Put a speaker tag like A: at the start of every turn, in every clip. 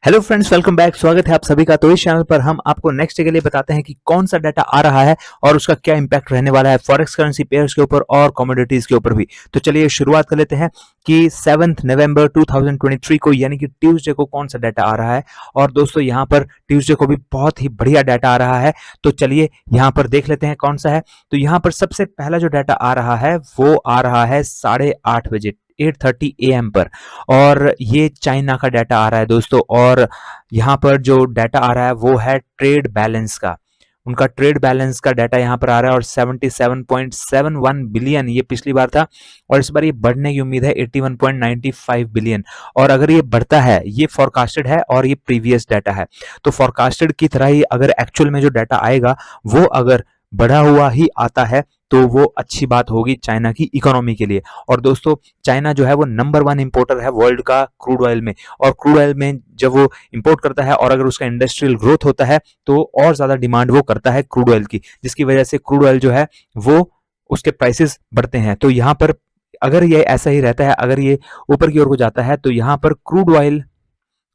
A: Hello friends, welcome back. स्वागत है आप सभी का। तो इस चैनल पर हम आपको नेक्स्ट डे के लिए बताते हैं कि कौन सा डाटा आ रहा है और उसका क्या इंपैक्ट रहने वाला है फॉरेक्स करेंसी पेयर्स के ऊपर और कमोडिटीज के ऊपर भी। तो चलिए शुरुआत कर लेते हैं कि 7 नवंबर 2023 को यानी कि ट्यूसडे को कौन सा डाटा आ रहा है। और दोस्तों यहाँ पर ट्यूसडे को भी बहुत ही बढ़िया डाटा आ रहा है। तो चलिए यहाँ पर देख लेते हैं कौन सा है। तो यहाँ पर सबसे पहला जो डाटा आ रहा है वो आ रहा है 8:30 बजे 8:30 AM पर। और ये चाइना का डाटा आ रहा है दोस्तों। और यहाँ पर जो डाटा आ रहा है वो है ट्रेड बैलेंस का। उनका ट्रेड बैलेंस का डाटा यहाँ पर आ रहा है और 77.71 बिलियन ये पिछली बार था और इस बार ये बढ़ने की उम्मीद है 81.95 बिलियन। और अगर ये बढ़ता है, ये फोरकास्टेड है और ये प्रीवियस डाटा है, तो फोरकास्टेड की तरह ही अगर एक्चुअल में जो डाटा आएगा वो अगर बढ़ा हुआ ही आता है तो वो अच्छी बात होगी चाइना की इकोनॉमी के लिए। और दोस्तों चाइना जो है वो नंबर 1 इंपोर्टर है वर्ल्ड का क्रूड ऑयल में। और क्रूड ऑयल में जब वो इंपोर्ट करता है और अगर उसका इंडस्ट्रियल ग्रोथ होता है तो और ज्यादा डिमांड वो करता है क्रूड ऑयल की, जिसकी वजह से क्रूड ऑयल जो है वो उसके प्राइसेस बढ़ते हैं। तो यहाँ पर अगर ये ऐसा ही रहता है, अगर ये ऊपर की ओर को जाता है तो यहाँ पर क्रूड ऑयल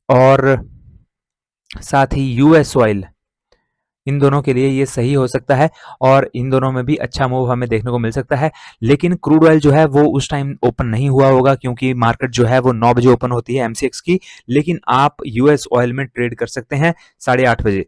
A: और साथ ही यूएस ऑयल, इन दोनों के लिए ये सही हो सकता है और इन दोनों में भी अच्छा मूव हमें देखने को मिल सकता है। लेकिन क्रूड ऑयल जो है वो उस टाइम ओपन नहीं हुआ होगा क्योंकि मार्केट जो है वो 9 बजे ओपन होती है एमसीएक्स की। लेकिन आप यूएस ऑयल में ट्रेड कर सकते हैं 8:30 बजे।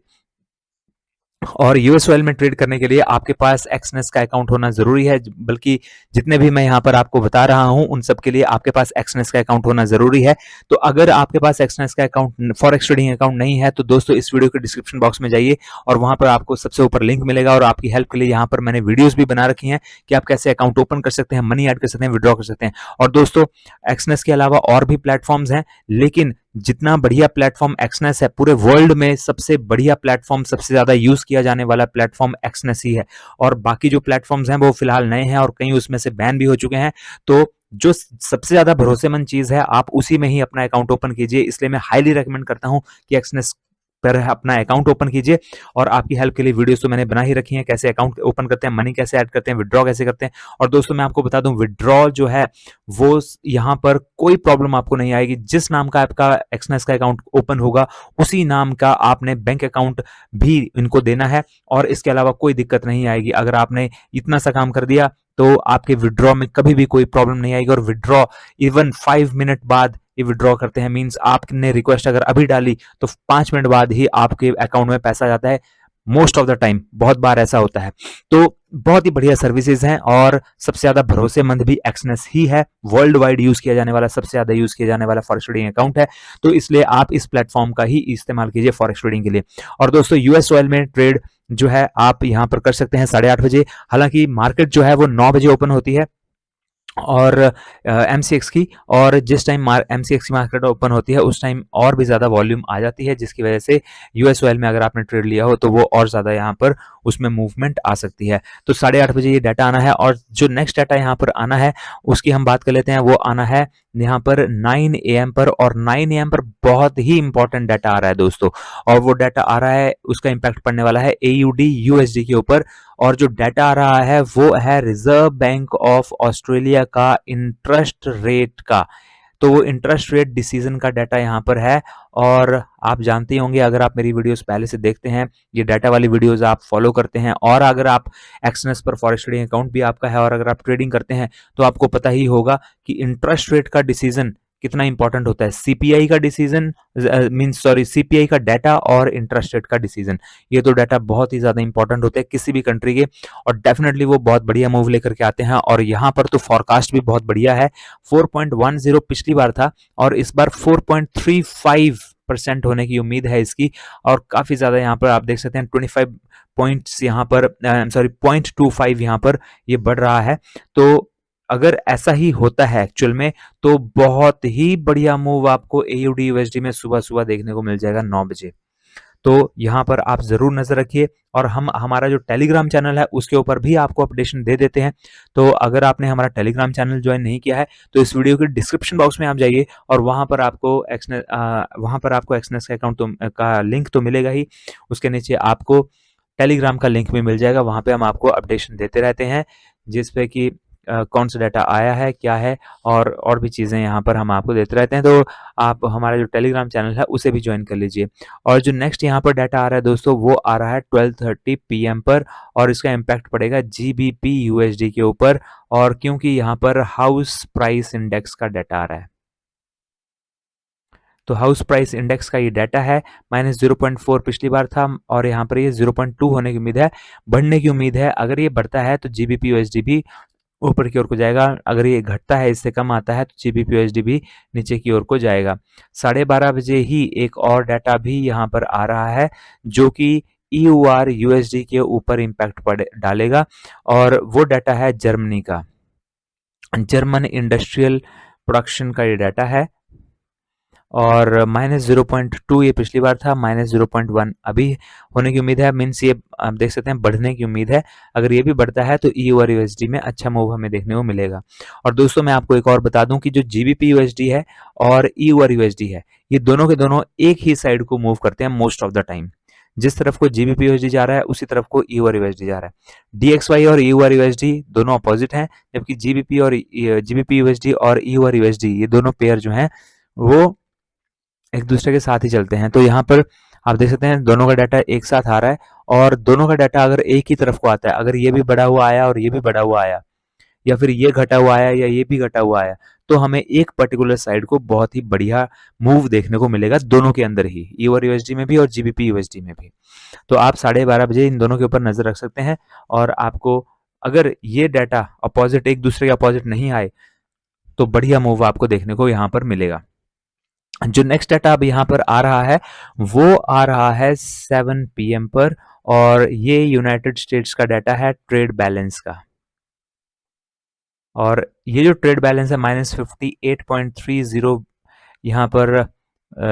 A: और यूएस ऑयल में ट्रेड करने के लिए आपके पास एक्सनेस का अकाउंट होना जरूरी है। बल्कि जितने भी मैं यहाँ पर आपको बता रहा हूँ उन सब के लिए आपके पास एक्सनेस का अकाउंट होना जरूरी है। तो अगर आपके पास एक्सनेस का अकाउंट, फॉरेक्स ट्रेडिंग अकाउंट नहीं है तो दोस्तों इस वीडियो के डिस्क्रिप्शन बॉक्स में जाइए और वहां पर आपको सबसे ऊपर लिंक मिलेगा। और आपकी हेल्प के लिए यहाँ पर मैंने वीडियोस भी बना रखी हैं कि आप कैसे अकाउंट ओपन कर सकते हैं, मनी ऐड कर सकते हैं, विड्रॉ कर सकते हैं। और दोस्तों एक्सनेस के अलावा और भी प्लेटफॉर्म्स हैं, लेकिन जितना बढ़िया प्लेटफॉर्म एक्सनेस है, पूरे वर्ल्ड में सबसे बढ़िया प्लेटफॉर्म, सबसे ज्यादा यूज किया जाने वाला प्लेटफॉर्म एक्सनेस ही है। और बाकी जो प्लेटफॉर्म्स हैं वो फिलहाल नए हैं और कई उसमें से बैन भी हो चुके हैं। तो जो सबसे ज्यादा भरोसेमंद चीज है आप उसी में ही अपना अकाउंट ओपन कीजिए। इसलिए मैं हाईली रेकमेंड करता हूं कि एक्सनेस पर अपना अकाउंट ओपन कीजिए। और आपकी हेल्प के लिए वीडियोस तो मैंने बना ही रखी हैं, कैसे अकाउंट ओपन करते हैं, मनी कैसे ऐड करते हैं, विड्रॉ कैसे करते हैं। और दोस्तों मैं आपको बता दूं विड्रॉ जो है वो यहाँ पर कोई प्रॉब्लम आपको नहीं आएगी। जिस नाम का आपका एक्सनेस का अकाउंट ओपन होगा उसी नाम का आपने बैंक अकाउंट भी इनको देना है और इसके अलावा कोई दिक्कत नहीं आएगी। अगर आपने इतना सा काम कर दिया तो आपके विड्रॉ में कभी भी कोई प्रॉब्लम नहीं आएगी। और विड्रॉ इवन 5 मिनट बाद ये विड्रॉ करते हैं, मींस आपने रिक्वेस्ट अगर अभी डाली तो 5 मिनट बाद ही आपके अकाउंट में पैसा जाता है। मोस्ट ऑफ द टाइम, बहुत बार ऐसा होता है। तो बहुत ही बढ़िया सर्विसेज हैं और सबसे ज्यादा भरोसेमंद भी एक्सनेस ही है। वर्ल्ड वाइड यूज किया जाने वाला, सबसे ज्यादा यूज किया जाने वाला फॉरेक्स ट्रेडिंग अकाउंट है। तो इसलिए आप इस प्लेटफॉर्म का ही इस्तेमाल कीजिए फॉरेक्स ट्रेडिंग के लिए। और दोस्तों यूएस ऑयल में ट्रेड जो है आप यहाँ पर कर सकते हैं 8:30 बजे। हालांकि मार्केट जो है वो 9 बजे ओपन होती है और एमसीएक्स की, और जिस टाइम एमसीएक्स की मार्केट ओपन होती है उस टाइम और भी ज़्यादा वॉल्यूम आ जाती है, जिसकी वजह से यूएस ऑयल में अगर आपने ट्रेड लिया हो तो वो और ज़्यादा यहाँ पर उसमें मूवमेंट आ सकती है। तो 8:30 बजे ये डाटा आना है। और जो नेक्स्ट डाटा यहाँ पर आना है उसकी हम बात कर लेते हैं। वो आना है यहाँ पर 9 AM पर। और 9 AM पर बहुत ही इंपॉर्टेंट डाटा आ रहा है दोस्तों। और वो डाटा आ रहा है, उसका इंपैक्ट पड़ने वाला है एयूडी यूएसडी के ऊपर। और जो डाटा आ रहा है वो है रिजर्व बैंक ऑफ ऑस्ट्रेलिया का इंटरेस्ट रेट का। तो वो इंटरेस्ट रेट डिसीजन का डाटा यहाँ पर है। और आप जानते ही होंगे, अगर आप मेरी वीडियोस पहले से देखते हैं, ये डाटा वाली वीडियोस आप फॉलो करते हैं, और अगर आप एक्सनेस पर फॉरेक्स ट्रेडिंग अकाउंट भी आपका है और अगर आप ट्रेडिंग करते हैं तो आपको पता ही होगा कि इंटरेस्ट रेट का डिसीजन कितना इंपॉर्टेंट होता है। सीपीआई का डिसीजन मींस सॉरी सीपीआई का डाटा और इंटरेस्ट रेट का डिसीजन, ये तो डाटा बहुत ही ज्यादा इंपॉर्टेंट होते हैं किसी भी कंट्री के। और डेफिनेटली वो बहुत बढ़िया मूव लेकर के आते हैं। और यहाँ पर तो फॉरकास्ट भी बहुत बढ़िया है। 4.10 पिछली बार था और इस बार 4.35% होने की उम्मीद है इसकी। और काफी ज्यादा यहाँ पर आप देख सकते हैं 25 पॉइंट्स यहाँ पर, सॉरी 0.25 यहाँ पर ये बढ़ रहा है। तो अगर ऐसा ही होता है एक्चुअल में तो बहुत ही बढ़िया मूव आपको एयूडी यूएसडी में सुबह सुबह देखने को मिल जाएगा 9 बजे। तो यहाँ पर आप जरूर नजर रखिए। और हम हमारा जो टेलीग्राम चैनल है उसके ऊपर भी आपको अपडेशन दे देते हैं। तो अगर आपने हमारा टेलीग्राम चैनल ज्वाइन नहीं किया है तो इस वीडियो के डिस्क्रिप्शन बॉक्स में आप जाइए और वहां पर आपको एक्सनेस का अकाउंट का लिंक तो मिलेगा ही, उसके नीचे आपको टेलीग्राम का लिंक भी मिल जाएगा। वहां पे हम आपको अपडेशन देते रहते हैं, जिसपे कि कौन सा डाटा आया है, क्या है, और भी चीज़ें यहाँ पर हम आपको देते रहते हैं। तो आप हमारा जो टेलीग्राम चैनल है उसे भी ज्वाइन कर लीजिए। और जो नेक्स्ट यहाँ पर डाटा आ रहा है दोस्तों, वो आ रहा है 12:30 पीएम पर, और इसका इम्पैक्ट पड़ेगा जीबीपी यूएसडी के ऊपर, और क्योंकि यहाँ पर हाउस प्राइस इंडेक्स का डाटा आ रहा है। तो हाउस प्राइस इंडेक्स का ये डाटा है, -0.4 पिछली बार था, और यहाँ पर ये 0.2 होने की उम्मीद है, बढ़ने की उम्मीद है। अगर ये बढ़ता है तो जीबीपी यूएसडी भी ऊपर की ओर को जाएगा, अगर ये घटता है, इससे कम आता है, तो जीबीपी यूएसडी भी नीचे की ओर को जाएगा। 12:30 बजे ही एक और डाटा भी यहाँ पर आ रहा है, जो कि ईयूआर यूएसडी के ऊपर इम्पैक्ट डालेगा, और वो डाटा है जर्मनी का, जर्मन इंडस्ट्रियल प्रोडक्शन का ये डाटा है। और -0.2 ये पिछली बार था, -0.1 अभी होने की उम्मीद है। मीन्स ये आप देख सकते हैं बढ़ने की उम्मीद है। अगर ये भी बढ़ता है तो ईयू और यूएसडी में अच्छा मूव हमें देखने को मिलेगा। और दोस्तों मैं आपको एक और बता दूं कि जो जीबीपी यूएसडी है और ईयू और यूएसडी है, ये दोनों के दोनों एक ही साइड को मूव करते हैं मोस्ट ऑफ द टाइम। जिस तरफ को जीबीपी यूएसडी जा रहा है उसी तरफ को ईयू और यूएसडी जा रहा है। डीएक्सवाई और ईयू और यूएसडी दोनों अपोजिट हैं, जबकि जीबीपी यूएसडी और ईयू और यूएसडी ये दोनों पेयर जो हैं वो एक दूसरे के साथ ही चलते हैं। तो यहाँ पर आप देख सकते हैं दोनों का डाटा एक साथ आ रहा है, और दोनों का डाटा अगर एक ही तरफ को आता है, अगर ये भी बढ़ा हुआ आया और ये भी बढ़ा हुआ आया, या फिर ये घटा हुआ आया या ये भी घटा हुआ आया, तो हमें एक पर्टिकुलर साइड को बहुत ही बढ़िया मूव देखने को मिलेगा दोनों के अंदर ही, ईओआर यूएसडी में भी और जीबीपी यूएसडी में भी। तो आप 12:30 बजे इन दोनों के ऊपर नजर रख सकते हैं, और आपको अगर ये डाटा अपोजिट एक दूसरे के अपोजिट नहीं आए तो बढ़िया मूव आपको देखने को यहाँ पर मिलेगा। जो नेक्स्ट डाटा अब यहाँ पर आ रहा है वो आ रहा है 7 पीएम पर, और ये यूनाइटेड स्टेट्स का डाटा है ट्रेड बैलेंस का। और ये जो ट्रेड बैलेंस है -58.30 यहाँ पर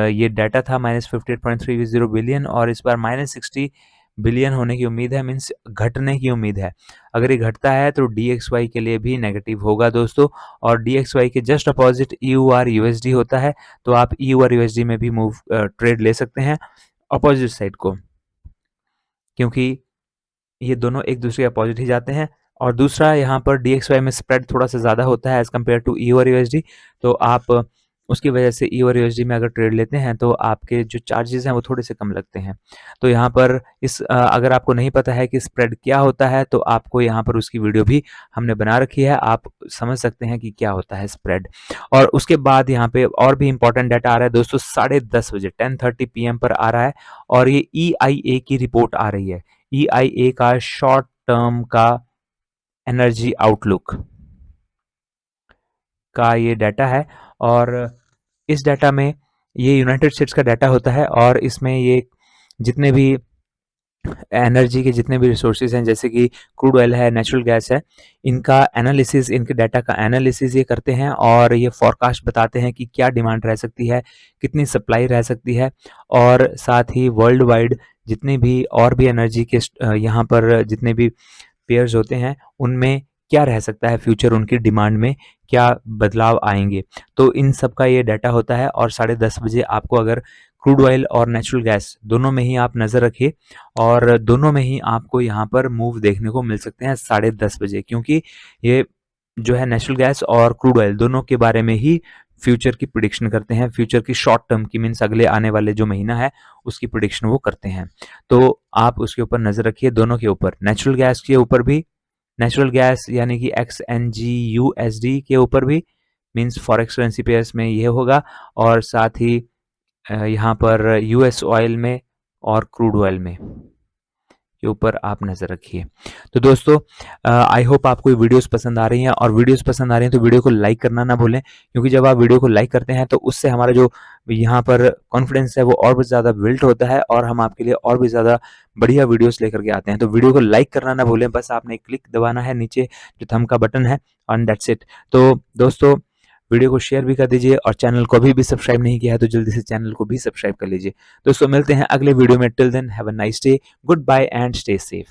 A: ये डाटा था, -58.30 बिलियन, और इस बार -60 बिलियन होने की उम्मीद है, मीन्स घटने की उम्मीद है। अगर ये घटता है तो DXY के लिए भी नेगेटिव होगा दोस्तों, और DXY के जस्ट अपोजिट EUR USD होता है, तो आप EUR USD में भी मूव ट्रेड ले सकते हैं अपोजिट साइड को, क्योंकि ये दोनों एक दूसरे के अपोजिट ही जाते हैं। और दूसरा यहाँ पर DXY में स्प्रेड थोड़ा सा ज़्यादा होता है as compare to EUR USD, तो आप उसकी वजह से EUR USD में अगर ट्रेड लेते हैं तो आपके जो चार्जेस हैं वो थोड़े से कम लगते हैं। तो यहाँ पर अगर आपको नहीं पता है कि स्प्रेड क्या होता है, तो आपको यहाँ पर उसकी वीडियो भी हमने बना रखी है, आप समझ सकते हैं कि क्या होता है स्प्रेड। और उसके बाद यहाँ पे और भी इंपॉर्टेंट डाटा आ रहा है दोस्तों, 10:30 बजे 10:30 PM पर आ रहा है, और ये EIA की रिपोर्ट आ रही है। EIA का शॉर्ट टर्म का एनर्जी आउटलुक का ये डाटा है, और इस डाटा में ये यूनाइटेड स्टेट्स का डाटा होता है, और इसमें ये जितने भी एनर्जी के जितने भी रिसोर्सेज हैं, जैसे कि क्रूड ऑयल है, नेचुरल गैस है, इनका एनालिसिस, इनके डाटा का एनालिसिस ये करते हैं, और ये फॉरकास्ट बताते हैं कि क्या डिमांड रह सकती है, कितनी सप्लाई रह सकती है, और साथ ही वर्ल्ड वाइड जितने भी और भी एनर्जी के यहाँ पर जितने भी पेयर्स होते हैं उनमें क्या रह सकता है फ्यूचर, उनकी डिमांड में क्या बदलाव आएंगे। तो इन सब का ये डाटा होता है, और 10:30 बजे आपको अगर क्रूड ऑयल और नेचुरल गैस दोनों में ही आप नज़र रखिए, और दोनों में ही आपको यहाँ पर मूव देखने को मिल सकते हैं 10:30 बजे, क्योंकि ये जो है नेचुरल गैस और क्रूड ऑयल दोनों के बारे में ही फ्यूचर की प्रिडिक्शन करते हैं, फ्यूचर की शॉर्ट टर्म की, मीन्स अगले आने वाले जो महीना है उसकी प्रिडिक्शन वो करते हैं। तो आप उसके ऊपर नज़र रखिए, दोनों के ऊपर, नेचुरल गैस के ऊपर भी, नेचुरल गैस यानी कि XNGUSD के ऊपर भी, मीन्स फॉरेक्स करेंसी पेयर्स में ये होगा, और साथ ही यहाँ पर US ऑयल में और क्रूड ऑयल में के ऊपर आप नज़र रखिए। तो दोस्तों आई होप आपको ये वीडियोस पसंद आ रही हैं, और वीडियोस पसंद आ रही हैं तो वीडियो को लाइक करना ना भूलें, क्योंकि जब आप वीडियो को लाइक करते हैं तो उससे हमारा जो यहाँ पर कॉन्फिडेंस है वो और भी ज़्यादा बिल्ड होता है, और हम आपके लिए और भी ज़्यादा बढ़िया वीडियोस लेकर के आते हैं। तो वीडियो को लाइक करना ना भूलें, बस आपने क्लिक दबाना है नीचे जो थंब का बटन है, एंड दैट्स इट। तो दोस्तों वीडियो को शेयर भी कर दीजिए, और चैनल को अभी भी सब्सक्राइब नहीं किया है तो जल्दी से चैनल को भी सब्सक्राइब कर लीजिए। दोस्तों मिलते हैं अगले वीडियो में, till then have a nice day, good bye and stay safe.